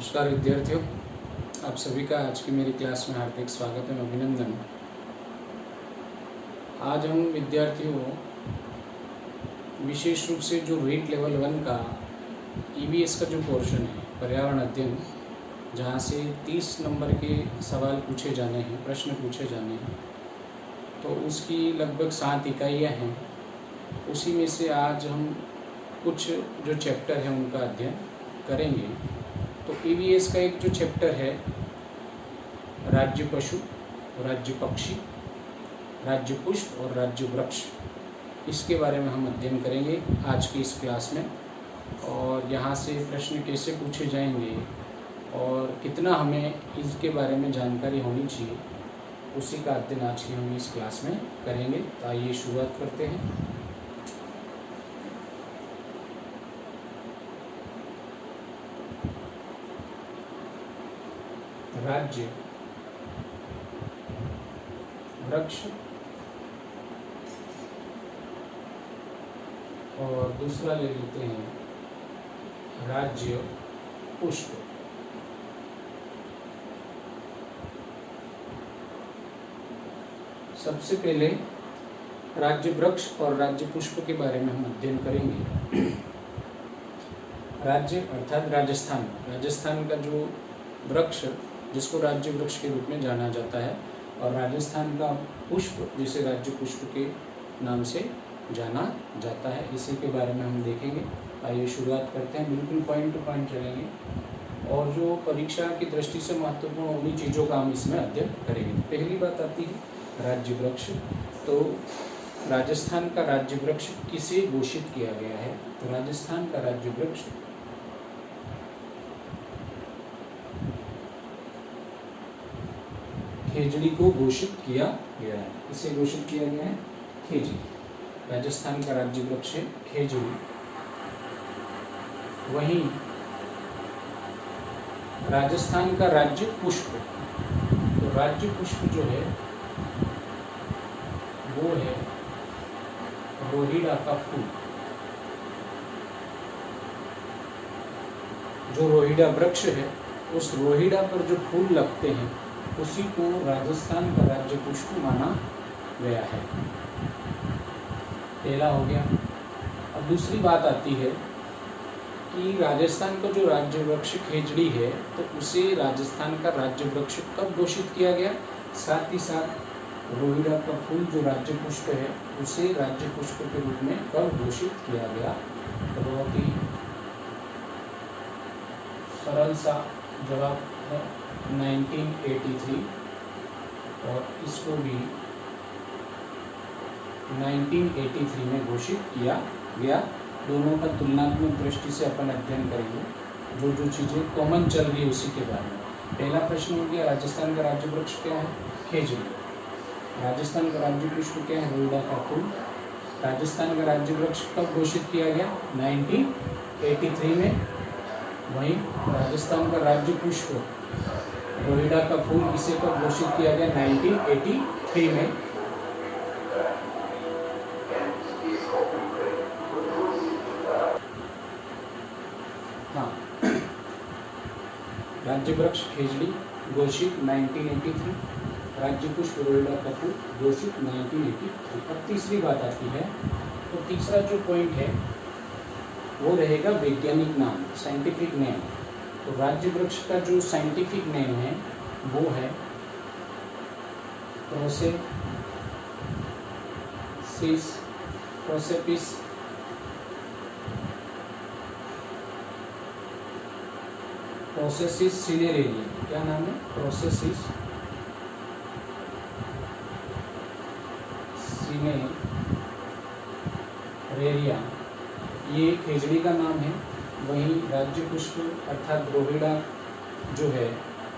नमस्कार विद्यार्थियों, आप सभी का आज की मेरी क्लास में हार्दिक स्वागत एवं अभिनंदन। आज हम विद्यार्थियों विशेष रूप से जो रीट लेवल 1 का ईवीएस का जो पोर्शन है पर्यावरण अध्ययन, जहाँ से 30 नंबर के सवाल पूछे जाने हैं, प्रश्न पूछे जाने हैं, तो उसकी लगभग 7 इकाइयाँ हैं। उसी में से आज हम कुछ जो चैप्टर हैं उनका अध्ययन करेंगे। तो ईवीएस का एक जो चैप्टर है राज्य पशु, राज्य पक्षी, राज्य पुष्प और राज्य वृक्ष, इसके बारे में हम अध्ययन करेंगे आज की इस क्लास में। और यहाँ से प्रश्न कैसे पूछे जाएंगे और कितना हमें इसके बारे में जानकारी होनी चाहिए, उसी का अध्ययन आज की हम इस क्लास में करेंगे। तो आइए शुरुआत करते हैं। राज्य, वृक्ष और दूसरा ले लेते हैं राज्य पुष्प। सबसे पहले राज्य वृक्ष और राज्य पुष्प के बारे में हम अध्ययन करेंगे। राज्य अर्थात राजस्थान, राजस्थान का जो वृक्ष जिसको राज्य वृक्ष के रूप में जाना जाता है, और राजस्थान का पुष्प जिसे राज्य पुष्प के नाम से जाना जाता है, इसी के बारे में हम देखेंगे। आइए शुरुआत करते हैं, बिल्कुल पॉइंट टू पॉइंट चलेंगे और जो परीक्षा की दृष्टि से महत्वपूर्ण उन्हीं चीज़ों का हम इसमें अध्ययन करेंगे। पहली बात आती है राज्य वृक्ष। तो राजस्थान का राज्य वृक्ष किसे घोषित किया गया है? तो राजस्थान का राज्य वृक्ष खेजड़ी को घोषित किया गया है। इसे घोषित किया गया है खेजड़ी। राजस्थान का राज्य वृक्ष है खेजड़ी। वहीं राजस्थान का राज्य पुष्प, तो राज्य पुष्प जो है वो है रोहिड़ा का फूल। जो रोहिड़ा वृक्ष है, उस रोहिड़ा पर जो फूल लगते हैं उसी को राजस्थान का राज्य पुष्प माना गया है। पहला हो गया। अब दूसरी बात आती है कि राजस्थान का जो राज्य वृक्ष खेजड़ी है, तो उसे राजस्थान का राज्य वृक्ष कब घोषित किया गया? साथ ही साथ रोहिड़ा का फूल जो राज्य पुष्प है, उसे राज्य पुष्प के रूप में कब घोषित किया गया? तो बहुत ही सरल सा जवाब है 1983, और इसको भी 1983 में घोषित किया गया। दोनों का तुलनात्मक दृष्टि से अपन अध्ययन करेंगे, जो जो चीज़ें कॉमन चल रही है उसी के बारे में। पहला प्रश्न हो गया, राजस्थान का राज्य वृक्ष क्या है? खेजड़ी। राजस्थान का राज्य पुष्प क्या है? रोहिड़ा का फूल। राजस्थान का राज्य वृक्ष कब घोषित किया गया? 1983 में। वहीं राजस्थान का राज्य पुष्प रोहिड़ा का फूल, इसे कब घोषित किया गया? 1983 में। हाँ, राज्य वृक्ष खेजड़ी घोषित 1983, राज्य पुष्प रोहिड़ा का फूल घोषित 1983। अब तीसरी बात आती है, तो तीसरा जो पॉइंट है वो रहेगा वैज्ञानिक नाम, साइंटिफिक नेम। तो राज्य वृक्ष का जो साइंटिफिक नेम है वो है प्रोसेसिस सिनेरेरिया। क्या नाम है? प्रोसेसिस सिनेरेरिया, ये खेजड़ी का नाम है। वहीं राज्य पुष्प अर्थात रोहिड़ा जो है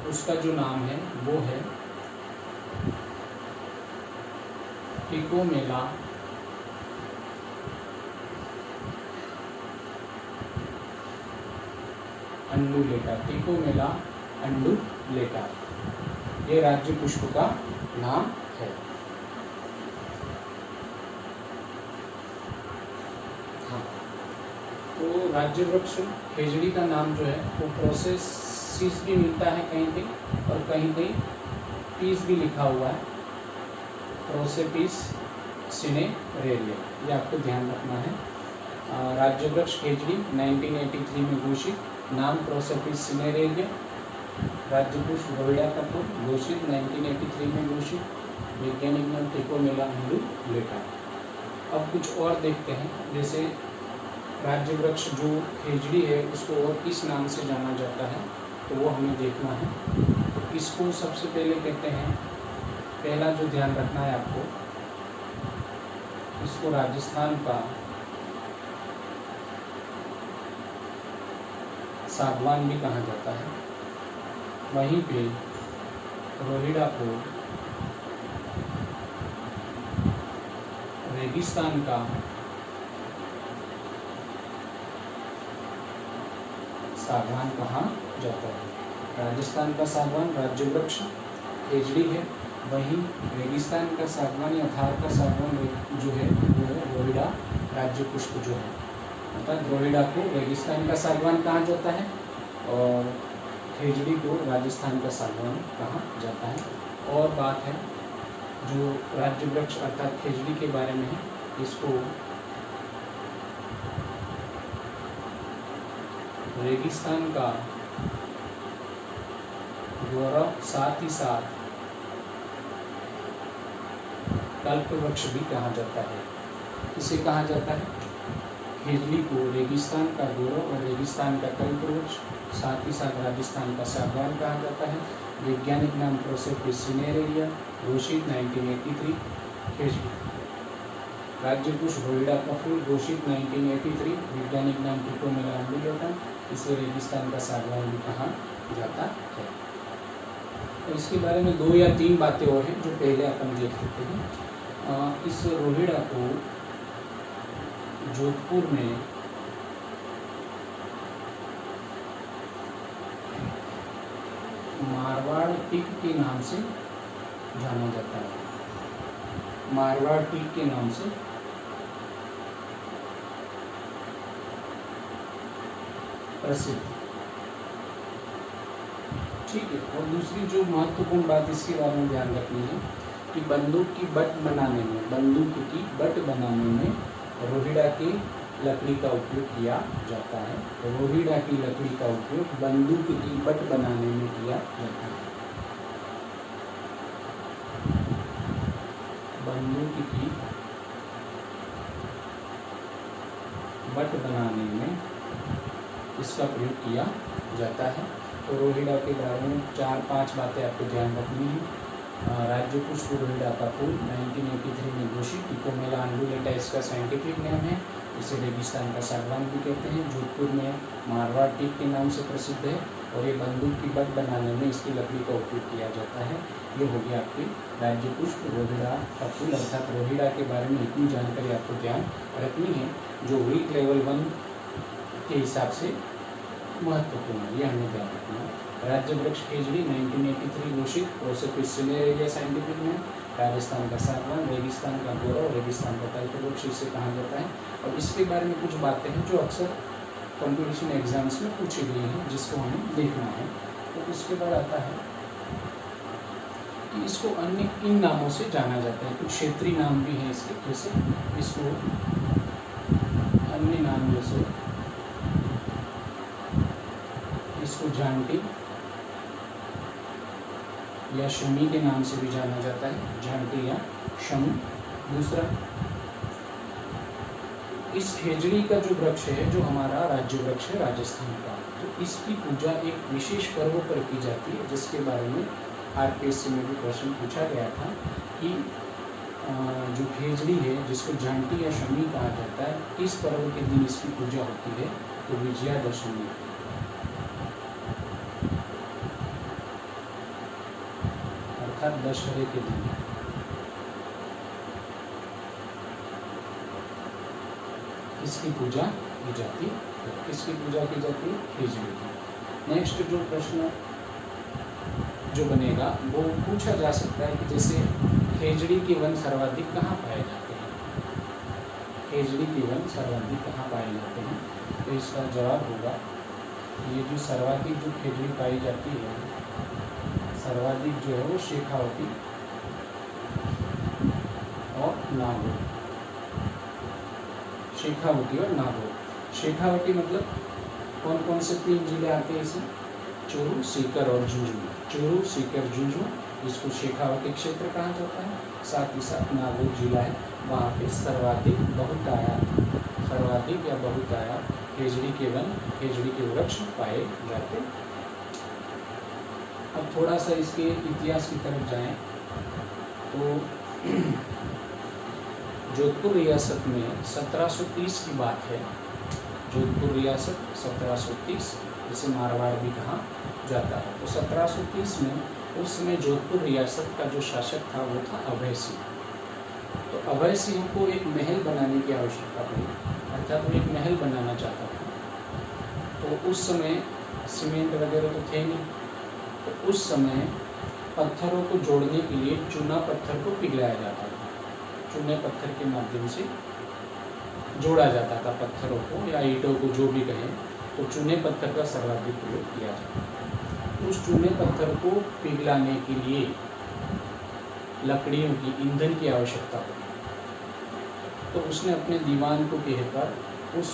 उसका जो नाम है वो है टिकोमेला अंडुलेटा। टिकोमेला अंडुलेटा, ये राज्य पुष्प का नाम है। हाँ, तो राज्य वृक्ष खेजड़ी का नाम जो है वो सिस भी मिलता है कहीं कहीं, और कहीं कहीं पीस भी लिखा हुआ है, प्रोसेपिस सिनेरेरिया, ये आपको ध्यान रखना है। राज्य वृक्ष खेजड़ी 1983 में घोषित, नाम प्रोसेपिस सिनेरेरिया। राज्य पुष्प रोहिड़ा का फूल घोषित 1983 में घोषित, वैज्ञानिक नाम ट्रिकोमेला अंडुलेटा। अब कुछ और देखते हैं, जैसे राज्य वृक्ष जो खेजड़ी है उसको और किस नाम से जाना जाता है, तो वो हमें देखना है। तो इसको सबसे पहले कहते हैं, पहला जो ध्यान रखना है आपको, इसको राजस्थान का सागवान भी कहा जाता है। वहीं पे रोहिड़ा को रेगिस्तान का सागवान कहा जाता है। राजस्थान का सागवान राज्य वृक्ष खेजड़ी है, वहीं रेगिस्तान का सागवान या थार का सागवान जो है वो है रोहिड़ा राज्य पुष्प जो है। अर्थात रोहिड़ा को रेगिस्तान का सागवान कहा जाता है और खेजड़ी को राजस्थान का सागवान कहा जाता है। और बात है जो राज्य वृक्ष अर्थात खेजड़ी के बारे में है, इसको रेगिस्तान का गौरव, साथ ही साथ कल्प वृक्ष भी कहा जाता है। इसे कहा जाता है खेजड़ी को रेगिस्तान का गौरव और रेगिस्तान का कल्प वृक्ष, साथ ही साथ राजस्थान का सागवान कहा जाता है। वैज्ञानिक नाम प्रोसेपिस सिनेरेरिया, घोषित 1983। खेजड़ी राज्य पुष्प रोहिड़ा का फूल घोषित 1983, वैज्ञानिक नाम ट्रिकोमेला अंडुलेटा, इसे रेगिस्तान का सागवान भी कहा जाता है। और इसके बारे में 2 या 3 बातें और हैं जो पहले अपन देख लेते हैं। इस रोहिड़ा को जोधपुर में मारवाड़ टीक के नाम से जाना जाता है। मारवाड़ टीक के नाम से प्रसिद्ध, ठीक है। और दूसरी जो महत्वपूर्ण बात इसके बारे में ध्यान रखनी है कि बंदूक की बट बनाने में रोहिड़ा की लकड़ी का उपयोग किया जाता है। रोहिड़ा की लकड़ी का उपयोग बंदूक की बट बनाने में किया जाता है। बंदूक की बट बनाने में इसका प्रयोग किया जाता है। तो रोहिड़ा के बारे में 4-5 बातें आपको ध्यान रखनी है। राज्य पुष्प रोहिड़ा का फूल 1983 में घोषित, ट्रिकोमेला अंडुलेटा इसका साइंटिफिक नेम है। इसे रेगिस्तान का सागवान भी कहते हैं। जोधपुर में मारवाड़ टीक के नाम से प्रसिद्ध है और ये बंदूक की बट बनाने में इसकी लकड़ी का उपयोग किया जाता है। ये हो गया आपकी राज्य पुष्प रोहिड़ा का फूल, अर्थात रोहिड़ा के बारे में इतनी जानकारी आपको ध्यान रखनी है जो वीक लेवल 1 के हिसाब से महत्वपूर्ण है, ये हमें ध्यान रखना है। राज्य वृक्ष खेजड़ी 1983 घोषित, प्रोसेपिस सिनेरेरिया साइंटिफिक में, राजस्थान का सागवान, रेगिस्तान का गौरव, रेगिस्तान का कल्प वृक्ष इसे कहा जाता है। और इसके बारे में कुछ बातें हैं जो अक्सर कंपटीशन एग्जाम्स में पूछी गई हैं जिसको हमें देखना है। तो उसके बाद आता है कि इसको अन्य किन नामों से जाना जाता है। कुछ क्षेत्रीय नाम भी हैं इसके, जैसे इसको अन्य नाम जैसे इसको झांटी या शमी के नाम से भी जाना जाता है, झांटी या शमी। दूसरा, इस खेजड़ी का जो वृक्ष है, जो हमारा राज्य वृक्ष है राजस्थान का, तो इसकी पूजा एक विशेष पर्व पर की जाती है, जिसके बारे में RPSC में भी प्रश्न पूछा गया था कि जो खेजड़ी है जिसको झांटी या शमी कहा जाता है, किस पर्व के दिन इसकी पूजा होती है, तो विजयादशमी, अर्थात दशहरे के दिन इसकी पूजा की जाती है। किसकी पूजा की जाती है? खेजड़ी की। नेक्स्ट जो प्रश्न जो बनेगा वो पूछा जा सकता है कि जैसे खेजड़ी के वन सर्वाधिक कहाँ पाए जाते हैं? खेजड़ी के वन सर्वाधिक कहाँ पाए जाते हैं? तो इसका जवाब होगा ये जो सर्वाधिक जो खेजड़ी पाई जाती है, सर्वाधिक जो है वो शेखावटी और नागौर। शेखावटी और नागौर। शेखावटी मतलब कौन कौन से 3 जिले आते हैं इसमें? चूरू, सीकर और झुंझुनू। चूरू, सीकर, झुंझुनू, इसको शेखावटी क्षेत्र कहा जाता है। साथ ही साथ नागौर जिला है, वहाँ पे सर्वाधिक या बहुतायत खेजड़ी के वन, खेजड़ी के वृक्ष पाए जाते हैं। अब थोड़ा सा इसके इतिहास की तरफ जाएं तो जोधपुर रियासत में 1730 की बात है। जोधपुर रियासत 1730, जिसे मारवाड़ भी कहा जाता है। तो 1730 में उस समय जोधपुर रियासत का जो शासक था वो था अभय सिंह। तो अभय सिंह को एक महल बनाने की आवश्यकता पड़ी, अर्थात वो एक महल बनाना चाहता था। तो उस समय सीमेंट वगैरह तो थे नहीं, तो उस समय पत्थरों को जोड़ने के लिए चूना पत्थर को पिघलाया जाता था। चूने पत्थर के माध्यम से जोड़ा जाता था पत्थरों को या ईंटों को, जो भी कहें, तो चूने पत्थर का सर्वाधिक प्रयोग किया जाता। उस चूने पत्थर को पिघलाने के लिए लकड़ियों की, ईंधन की आवश्यकता पड़ी। तो उसने अपने दीवान को कहकर उस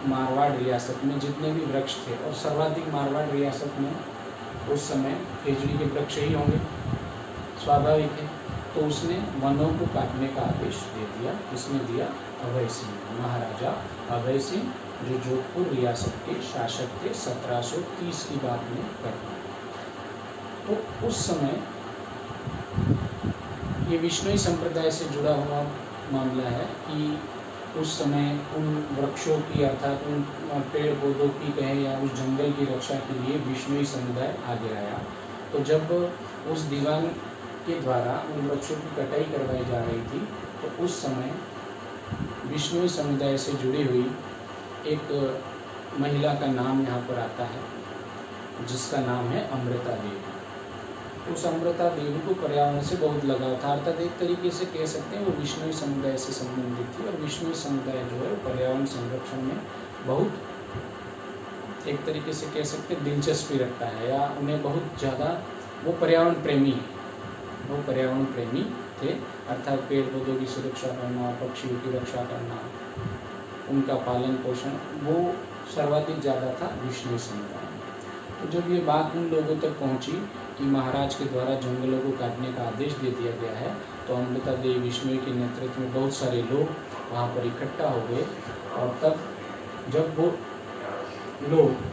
मारवाड़ रियासत में जितने भी वृक्ष थे, और सर्वाधिक मारवाड़ रियासत में उस समय खेजड़ी के वृक्ष ही होंगे, स्वाभाविक है, तो उसने वनों को काटने का आदेश दे दिया। किसने दिया? अभय सिंह, महाराजा अभय सिंह, जो जोधपुर रियासत के शासक थे 1730 की बात में करते। तो उस समय ये विष्णुई संप्रदाय से जुड़ा हुआ मामला है कि उस समय उन वृक्षों की, अर्थात उन पेड़ पौधों की कहें या उस जंगल की रक्षा के लिए विष्णुई समुदाय आगे आया। तो जब उस दीवान के द्वारा उन वृक्षों की कटाई करवाई जा रही थी, तो उस समय विष्णुई समुदाय से जुड़ी हुई एक महिला का नाम यहाँ पर आता है, जिसका नाम है अमृता देवी। उस अमृता देवी को पर्यावरण से बहुत लगाव था, अर्थात एक तरीके से कह सकते हैं वो विष्णुई समुदाय से संबंधित थी। और विष्णुई समुदाय जो है पर्यावरण संरक्षण में बहुत, एक तरीके से कह सकते हैं, दिलचस्पी रखता है, या उन्हें बहुत ज़्यादा, वो पर्यावरण प्रेमी है, वो पर्यावरण प्रेमी थे। अर्थात पेड़ पौधों की सुरक्षा करना, पक्षियों की रक्षा करना, उनका पालन पोषण, वो सर्वाधिक ज़्यादा था विष्णुई समुदाय में। तो जब ये बात उन लोगों तक पहुंची कि महाराज के द्वारा जंगलों को काटने का आदेश दे दिया गया है, तो अमृता देवी विष्णुई के नेतृत्व में बहुत सारे लोग वहाँ पर इकट्ठा हो गए। और तब जब वो लोग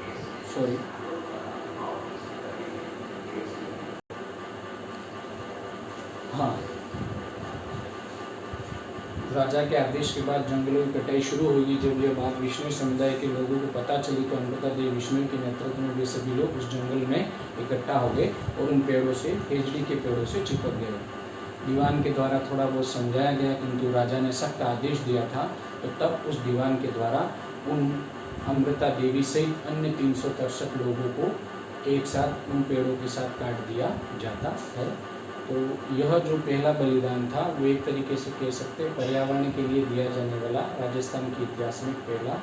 राजा के आदेश के बाद जंगलों की कटाई शुरू होगी। जब यह बात विष्णुई समुदाय के लोगों को पता चली, तो अमृता देवी विष्णुई के नेतृत्व में वे सभी लोग उस जंगल में इकट्ठा हो गए और उन पेड़ों से, खेजड़ी के पेड़ों से चिपक गए। दीवान के द्वारा थोड़ा बहुत समझाया गया, किंतु राजा ने सख्त आदेश दिया था। तो तब उस दीवान के द्वारा उन अमृता देवी सहित अन्य 363 लोगों को एक साथ उन पेड़ों के साथ काट दिया जाता है। तो यह जो पहला बलिदान था, वो एक तरीके से कह सकते हैं पर्यावरण के लिए दिया जाने वाला राजस्थान के इतिहास में पहला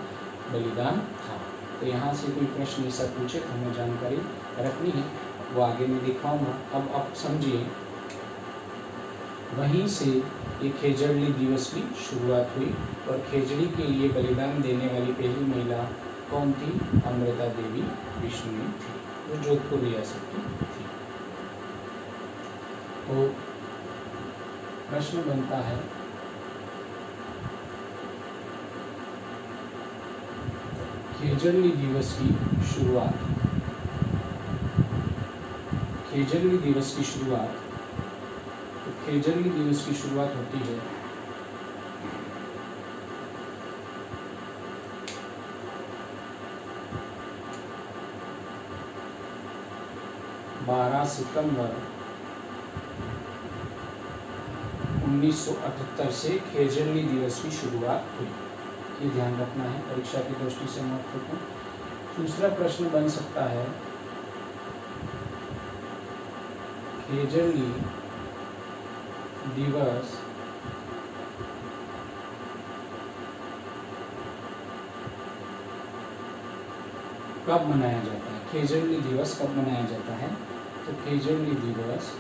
बलिदान था। तो यहाँ से कोई प्रश्न ऐसा पूछे तो हमें जानकारी रखनी है, वो आगे मैं दिखाऊंगा। अब आप समझिए, वहीं से ये खेजड़ी दिवस की शुरुआत हुई, और खेजड़ी के लिए बलिदान देने वाली पहली महिला कौन थी? अमृता देवी विष्णुई थी, जो जोधपुर रियासत की थी। तो प्रश्न बनता है, खेजड़ी दिवस की शुरुआत, खेजड़ी दिवस की शुरुआत, तो खेजड़ी दिवस की शुरुआत होती है 12 सितंबर 1978 से खेजड़ी दिवस की शुरुआत हुई। ये ध्यान रखना है, परीक्षा की दृष्टि से महत्वपूर्ण। दूसरा प्रश्न बन सकता है, खेजड़ी दिवस कब मनाया जाता है? खेजड़ली दिवस कब मनाया जाता है? तो खेजड़ली दिवस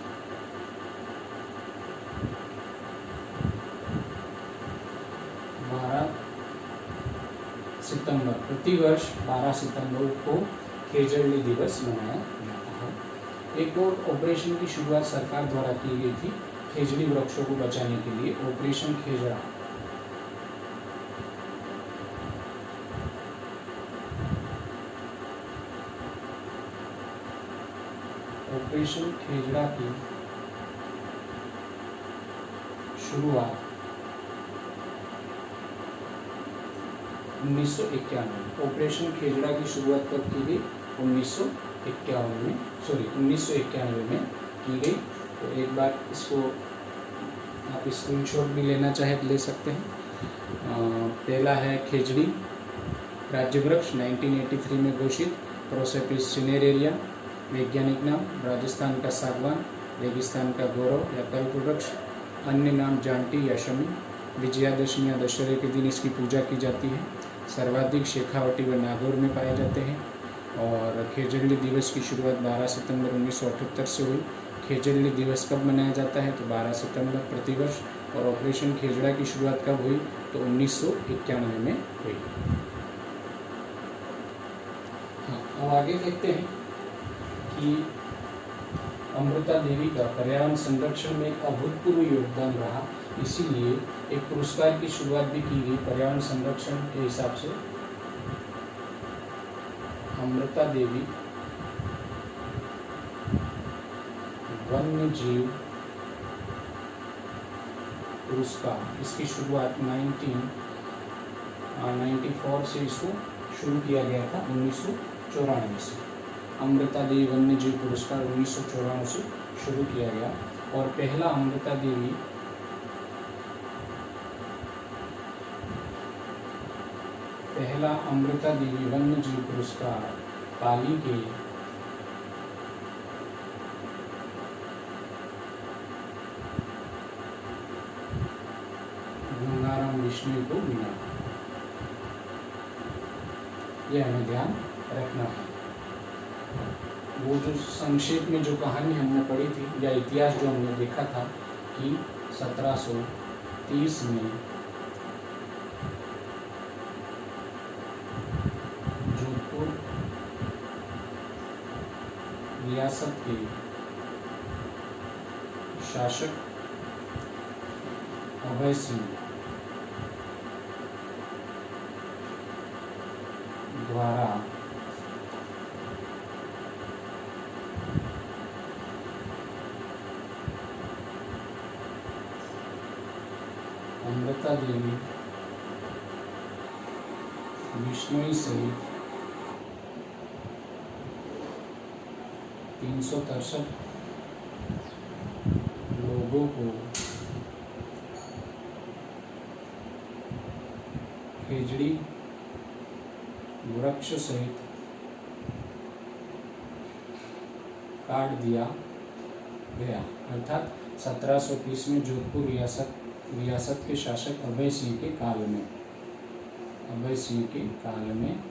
12 सितंबर, प्रतिवर्ष 12 सितंबर को खेजड़ली दिवस मनाया जाता है। एक और ऑपरेशन की शुरुआत सरकार द्वारा की गई थी खेजड़ी वृक्षों को बचाने के लिए, ऑपरेशन खेजड़ा। ऑपरेशन खेजड़ा की शुरुआत 1991। ऑपरेशन खेजड़ा की शुरुआत कब की गई? 1991 में की गई। तो एक बार इसको आप स्क्रीनशॉट भी लेना चाहे तो ले सकते हैं। पहला है खेजड़ी राज्य वृक्ष, 1983 में घोषित। प्रोसेपिस सिनेरेरिया, वैज्ञानिक नाम राजस्थान का सागवान, रेगिस्तान का गौरव या कल्प वृक्ष, अन्य नाम जांटी या शमी। विजयादशमी या दशहरे के दिन इसकी पूजा की जाती है। सर्वाधिक शेखावटी व नागौर में पाए जाते हैं। और खेजड़ली दिवस की शुरुआत 12 सितंबर 1978 से हुई। खेजड़ली दिवस कब मनाया जाता है? तो 12 सितंबर प्रतिवर्ष। और ऑपरेशन खेजड़ा की शुरुआत कब हुई? तो 1991 में हुई। हाँ, अब आगे देखते हैं कि अमृता देवी का पर्यावरण संरक्षण में एक अभूतपूर्व योगदान रहा, इसीलिए एक पुरस्कार की शुरुआत भी की गई पर्यावरण संरक्षण के हिसाब से। अमृता देवी वन्य जीव पुरस्कार, इसकी शुरुआत 1994 से इसको शुरू किया गया था, 1994 से। अमृता देवी वन्य जीव पुरस्कार 1994 से शुरू किया गया। और पहला अमृता देवी वन्य जीव पुरस्कार पाली के गंगाराम विष्णु को मिला। यह हमें ध्यान रखना है। वो जो संक्षेप में जो कहानी हमने पढ़ी थी या इतिहास जो हमने देखा था कि 1730 में जोधपुर रियासत के शासक अभय सिंह द्वारा अमृता देवी विश्नोई सहित 363 लोगों को खेजड़ी वृक्ष सहित काट दिया गया। अर्थात 1730 में जोधपुर रियासत के शासक अभय सिंह के काल में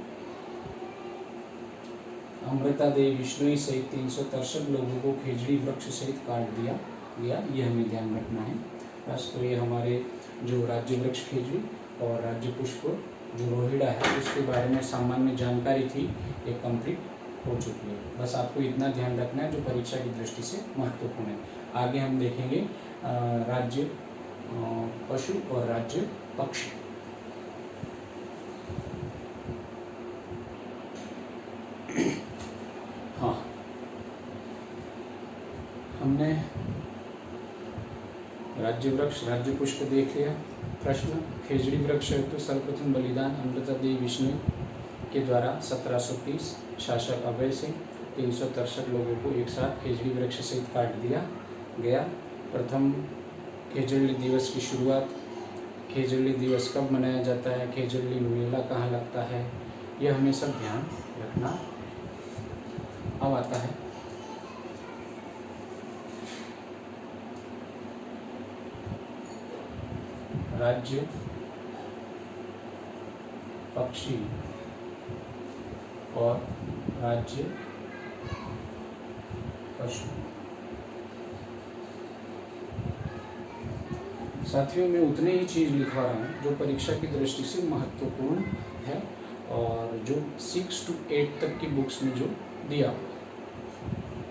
अमृता देवी विश्नोई सहित 363 लोगों को खेजड़ी वृक्ष सहित काट दिया गया। यह हमें ध्यान रखना है। बस, तो ये हमारे जो राज्य वृक्ष खेजड़ी और राज्य पुष्प जो रोहिड़ा है उसके बारे में सामान्य जानकारी थी, ये कंप्लीट हो चुकी है। बस आपको इतना ध्यान रखना है जो परीक्षा की दृष्टि से महत्वपूर्ण है। आगे हम देखेंगे राज्य पशु और राज्य पक्षी। हाँ, हमने राज्य वृक्ष राज्य पुष्प देख लिया। प्रश्न, खेजड़ी वृक्ष है तो सर्वप्रथम बलिदान अमृता देवी विश्नोई के द्वारा 1730 शासक अभय सिंह 363 लोगों को एक साथ खेजड़ी वृक्ष सहित काट दिया गया। प्रथम खेजड़ी दिवस की शुरुआत, खेजड़ी दिवस कब मनाया जाता है, खेजड़ी मेला कहाँ लगता है, यह हमें सब ध्यान रखना। अब आता है राज्य पक्षी और राज्य पशु। साथियों, मैं उतने ही चीज़ लिखवा रहा हूँ जो परीक्षा की दृष्टि से महत्वपूर्ण है और जो 6 to 8 तक की बुक्स में जो दिया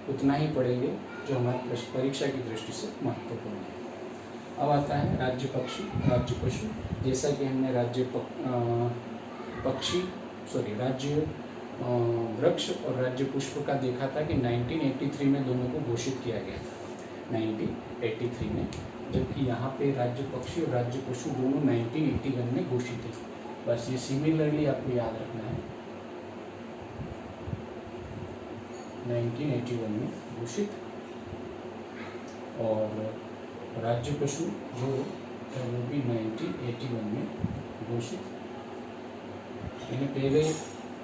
उतना ही पढ़ेंगे जो हमारे परीक्षा की दृष्टि से महत्वपूर्ण है। अब आता है राज्य पक्षी, राज्य पशु। जैसा कि हमने राज्य राज्य वृक्ष और राज्य पुष्प का देखा था कि 1983 में दोनों को घोषित किया गया था, 1983 में, जबकि यहाँ पे राज्य पक्षी और राज्य पशु दोनों 1981 में घोषित है। बस ये सिमिलरली आपको याद रखना है, 1981 में घोषित, और राज्य पशु जो है वो भी 1981 में घोषित। यानी पहले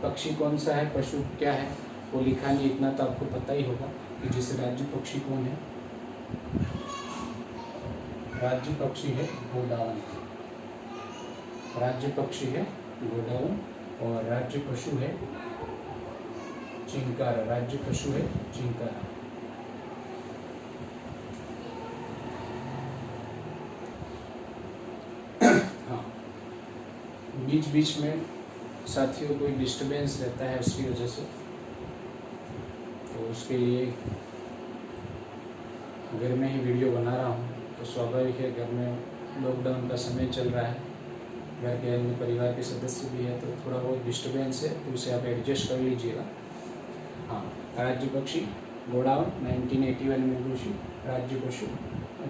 पक्षी कौन सा है, पशु क्या है वो लिखा नहीं, इतना तो आपको पता ही होगा कि जैसे राज्य पक्षी कौन है, राज्य पक्षी है गोडाउन, राज्य पक्षी है गोडाउन, और राज्य पशु है चिंकारा, राज्य पशु है चिंकारा। हाँ, बीच बीच में साथियों कोई डिस्टरबेंस रहता है उसकी वजह से, तो उसके लिए घर में ही वीडियो बना रहा हूँ। तो स्वाभाविक है, घर में लॉकडाउन का समय चल रहा है, घर के अन्य परिवार के सदस्य भी है, तो थोड़ा बहुत डिस्टरबेंस है, तो उसे आप एडजस्ट कर लीजिएगा। हाँ, राज्य पक्षी गोडाउन 1981 में घोषित, राज्य पशु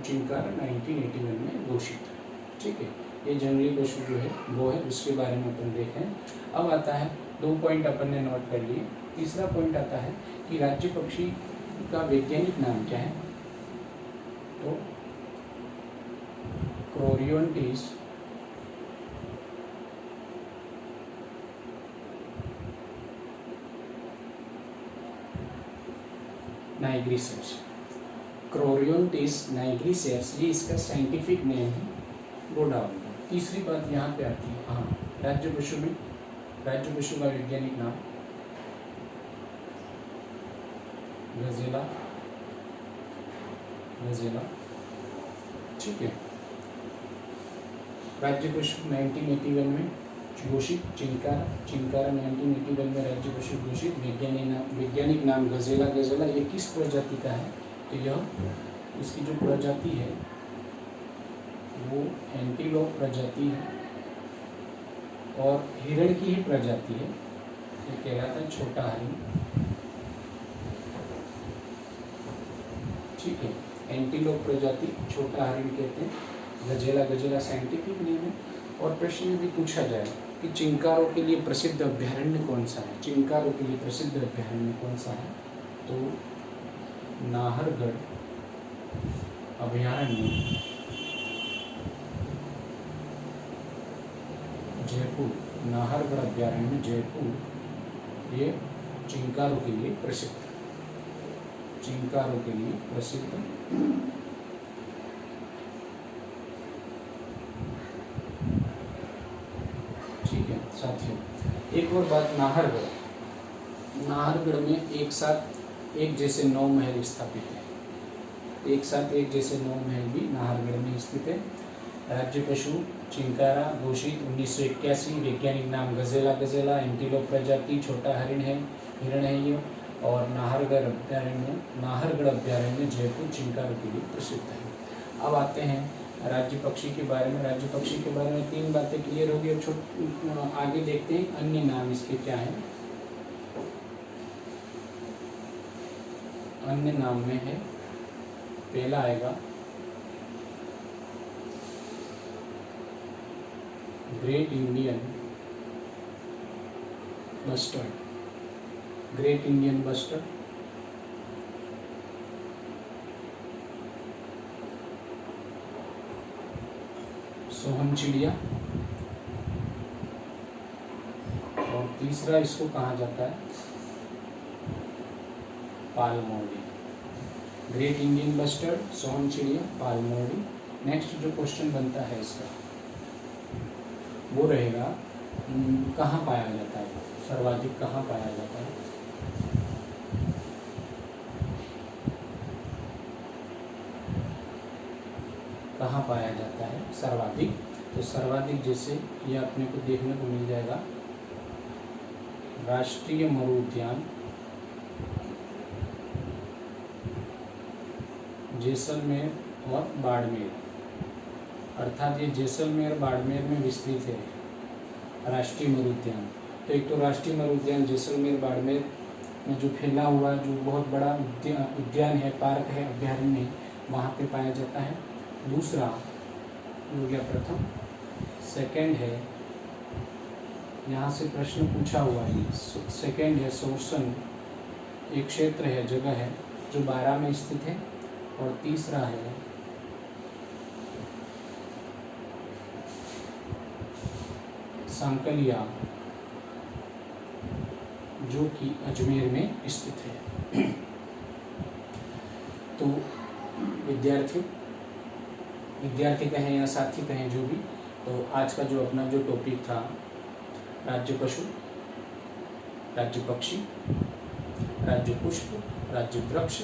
चिंकारा 1981 में घोषित। ठीक है, ये जंगली पशु जो है वो है, उसके बारे में अपन देखें। अब आता है 2 पॉइंट अपन ने नोट कर लिए। तीसरा पॉइंट आता है कि राज्य पक्षी का वैज्ञानिक नाम क्या है, तो क्रोरियोंटिस नाइग्रिसेप्स, क्रोरियोंटिस नाइग्रिसेप्स, ये इसका साइंटिफिक नेम है गोडाउन। तीसरी बात यहाँ पे आती है, हाँ, राज्य पशु में, राज्य पशु का वैज्ञानिक नाम गजेला, गजेला। ठीक है, राज्य पशु 1981 में घोषित चिंकारा, चिंकारा 1981 में राज्य पशु घोषित, वैज्ञानिक नाम गजेला, गजेला। ये किस प्रजाति का है, तो यह इसकी जो प्रजाति है वो एंटीलोप प्रजाति है और हिरण की ही प्रजाति है, ये कहलाता है छोटा हरिण। ठीक है, एंटीलोप प्रजाति छोटा हरिण कहते हैं, गजेला, गजेला साइंटिफिक नेम है। और प्रश्न में भी पूछा जाए कि चिंकारों के लिए प्रसिद्ध अभ्यारण्य कौन सा है, चिंकारों के लिए प्रसिद्ध अभ्यारण्य कौन सा है, तो नाहरगढ़ अभयारण्य जयपुर, नाहरगढ़ अभयारण्य जयपुर, ये चिंकारों के लिए प्रसिद्ध, चिंकारों के लिए प्रसिद्ध। ठीक है साथियों, एक और बात, नाहरगढ़, नाहरगढ़ में एक साथ एक जैसे 9 महल स्थापित है, एक साथ एक जैसे 9 महल भी नाहरगढ़ में स्थित है। राज्य पशु चिंकारा घोषित 1981, वैज्ञानिक नाम गजेला, गजेला, एंटीलोप प्रजाति छोटा हरिण है, हिरण है ये, और नाहरगढ़ अभ्यारण्य, नाहरगढ़ अभ्यारण्य जयपुर चिंकारों के लिए प्रसिद्ध है। अब आते हैं राज्य पक्षी के बारे में। राज्य पक्षी के बारे में 3 बातें क्लियर होगी। अब आगे देखते हैं अन्य नाम इसके क्या हैं। अन्य नाम में है, पहला आएगा great Indian bustard, great Indian bustard, Sohan चिड़िया, और तीसरा इसको कहा जाता है पालमोडी। ग्रेट इंडियन बस्टर्ड, सोहन चिड़िया, पालमोडी। नेक्स्ट जो क्वेश्चन बनता है इसका वो रहेगा कहाँ पाया जाता है। सर्वाधिक कहाँ पाया जाता है? कहाँ पाया जाता है सर्वाधिक? तो सर्वाधिक जैसे ये अपने को देखने को मिल जाएगा राष्ट्रीय मरु उद्यान जैसलमेर और बाड़मेर, अर्थात ये जैसलमेर बाड़मेर में विस्तृत है राष्ट्रीय मरु उद्यान। तो एक तो राष्ट्रीय मरु उद्यान जैसलमेर बाड़मेर में जो फैला हुआ जो बहुत बड़ा उद्यान है, पार्क है, अभ्यारण्य है, वहाँ पे पाया जाता है। दूसरा हो गया प्रथम। सेकंड है, यहाँ से प्रश्न पूछा हुआ है, सेकंड है सोरसन, एक क्षेत्र है, जगह है जो बारां में स्थित है। और तीसरा है सांकलिया जो कि अजमेर में स्थित है। तो विद्यार्थी कहें या साथी कहें जो भी, तो आज का जो अपना जो टॉपिक था राज्य पशु, राज्य पक्षी, राज्य पुष्प, राज्य वृक्ष,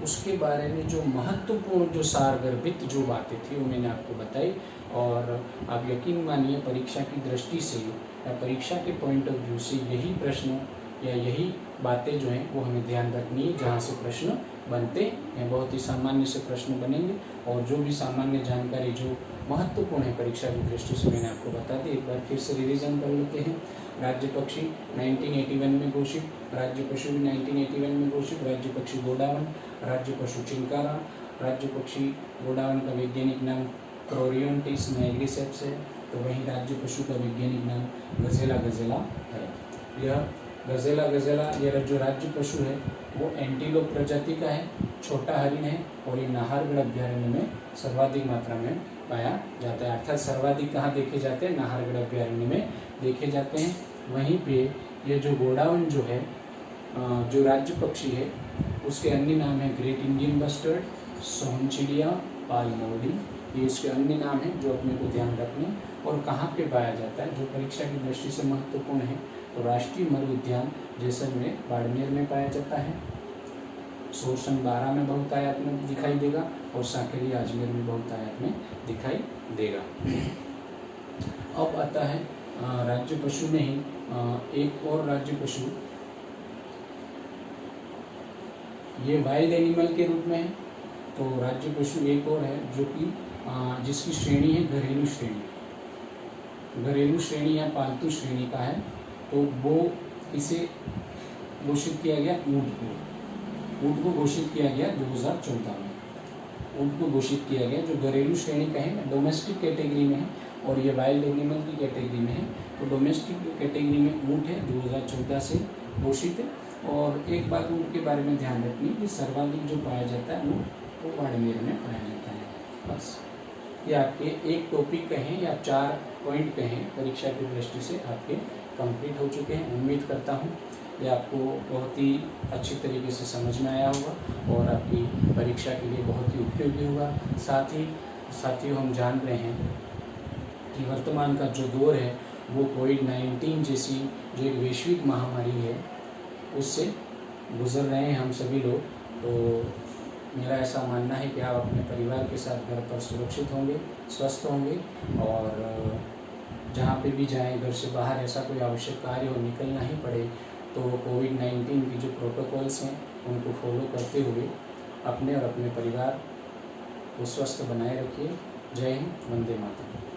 उसके बारे में जो महत्वपूर्ण जो सारगर्भित जो बातें थी वो मैंने आपको बताई। और आप यकीन मानिए परीक्षा की दृष्टि से या परीक्षा के पॉइंट ऑफ व्यू से यही प्रश्न या यही बातें जो हैं वो हमें ध्यान रखनी है जहाँ से प्रश्न बनते हैं। बहुत ही सामान्य से प्रश्न बनेंगे और जो भी सामान्य जानकारी जो महत्वपूर्ण है परीक्षा की दृष्टि से मैंने आपको बता दी। एक बार फिर से रिवीजन कर लेते हैं। राज्य पक्षी 1981 में घोषित, राज्य पशु भी 1981 में घोषित, राज्य पक्षी गोडावण, राज्य पशु चिंकारा, राज्य पक्षी गोडावण का वैज्ञानिक नाम क्रोरियोंटिस नाइग्रिसेप्स है। तो वहीं राज्य पशु का वैज्ञानिक नाम गजेला है। यह गजेला यह जो राज्य पशु है वो एंटीलोप प्रजाति का है, छोटा हरिण है और ये नाहरगढ़ अभ्यारण्य में सर्वाधिक मात्रा में पाया जाता है। अर्थात सर्वाधिक कहाँ देखे जाते हैं? नाहरगढ़ अभ्यारण्य में देखे जाते हैं। वहीं पे ये जो गोडावण जो है जो राज्य पक्षी है उसके अन्य नाम है ग्रेट इंडियन बस्टर्ड, सोहनचिड़िया, पालमोडी, ये इसके अन्य नाम हैं जो अपने को ध्यान रखने। और कहाँ पे पाया जाता है जो परीक्षा की दृष्टि से महत्वपूर्ण है, तो राष्ट्रीय मरु उद्यान जैसलमेर बाड़मेर में पाया जाता है। सोरसन बारां में बहुतायत में दिखाई देगा और सांकलिया अजमेर में बहुतायत में दिखाई देगा। अब आता है राज्य पशु में ही एक और राज्य पशु, ये वाइल्ड एनिमल के रूप में है। तो राज्य पशु एक और है जो कि जिसकी श्रेणी है घरेलू श्रेणी या पालतू श्रेणी का है। तो वो इसे घोषित किया गया ऊँट को घोषित किया गया 2014 में। ऊँट को घोषित किया गया जो घरेलू श्रेणी का है, डोमेस्टिक कैटेगरी में है और ये वाइल्ड एनिमल की कैटेगरी में है। तो डोमेस्टिक कैटेगरी में ऊँट है, 2014 से घोषित है। और एक बात ऊँट के बारे में ध्यान रखनी कि सर्वाधिक जो पाया जाता है ऊँट वो बाड़मेर में पाया जाता है। बस ये आपके एक टॉपिक कहें या 4 पॉइंट कहें परीक्षा की दृष्टि से आपके कंप्लीट हो चुके हैं। उम्मीद करता हूँ ये आपको बहुत ही अच्छी तरीके से समझ में आया होगा और आपकी परीक्षा के लिए बहुत ही उपयोगी होगा। साथियों हम जान रहे हैं कि वर्तमान का जो दौर है वो कोविड-19 जैसी जो एक वैश्विक महामारी है उससे गुजर रहे हैं हम सभी लोग। तो मेरा ऐसा मानना है कि आप अपने परिवार के साथ घर पर सुरक्षित होंगे, स्वस्थ होंगे और जहाँ पे भी जाएं, घर से बाहर ऐसा कोई आवश्यक कार्य हो निकलना ही पड़े तो कोविड-19 की जो प्रोटोकॉल्स हैं उनको फॉलो करते हुए अपने और अपने परिवार को स्वस्थ बनाए रखिए। जय हिंद, वंदे मातरम।